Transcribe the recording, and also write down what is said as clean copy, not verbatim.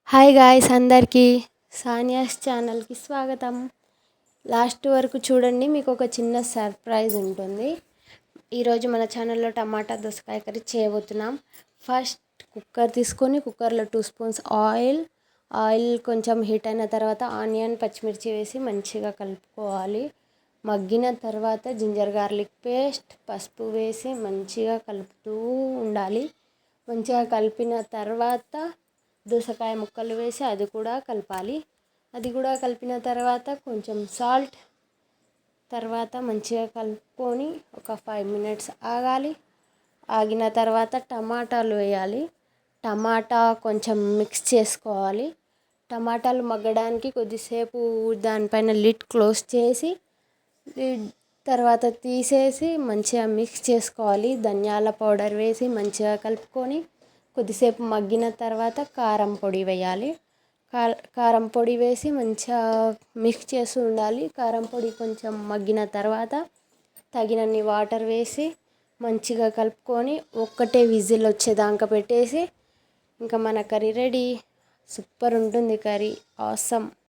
Hi guys అందరికీ సానియాస్ ఛానల్కి స్వాగతం. లాస్ట్ వరకు చూడండి, మీకు ఒక చిన్న సర్ప్రైజ్ ఉంటుంది. ఈరోజు మన ఛానల్లో టమాటా దోసకాయ కర్రీ చేయబోతున్నాం. ఫస్ట్ కుక్కర్ తీసుకొని కుక్కర్లో 2 స్పూన్స్ ఆయిల్ కొంచెం హీట్ అయిన తర్వాత ఆనియన్ పచ్చిమిర్చి వేసి మంచిగా కలుపుకోవాలి. మగ్గిన తర్వాత జింజర్ గార్లిక్ పేస్ట్ పసుపు వేసి మంచిగా కలుపుతూ ఉండాలి. మంచిగా కలిపిన తర్వాత దోసకాయ ముక్కలు వేసి అది కూడా కలపాలి. అది కూడా కలిపిన తర్వాత కొంచెం సాల్ట్, తర్వాత మంచిగా కలుపుకొని ఒక 5 మినిట్స్ ఆగాలి. ఆగిన తర్వాత టమాటాలు వేయాలి. టమాటా కొంచెం మిక్స్ చేసుకోవాలి. టమాటాలు మగ్గడానికి కొద్దిసేపు దానిపైన లిడ్ క్లోజ్ చేసి తర్వాత తీసేసి మంచిగా మిక్స్ చేసుకోవాలి. ధనియాల పౌడర్ వేసి మంచిగా కలుపుకొని కొద్దిసేపు మగ్గిన తర్వాత కారం పొడి వేయాలి. కారం పొడి వేసి మంచిగా మిక్స్ చేస్తూ ఉండాలి. కారం పొడి కొంచెం మగ్గిన తర్వాత తగినన్ని వాటర్ వేసి మంచిగా కలుపుకొని ఒక్కటే విజిల్ వచ్చేదాకా పెట్టేసి ఇంకా మన కర్రీ రెడీ. సూపర్ ఉంటుంది కర్రీ, ఆసమ్.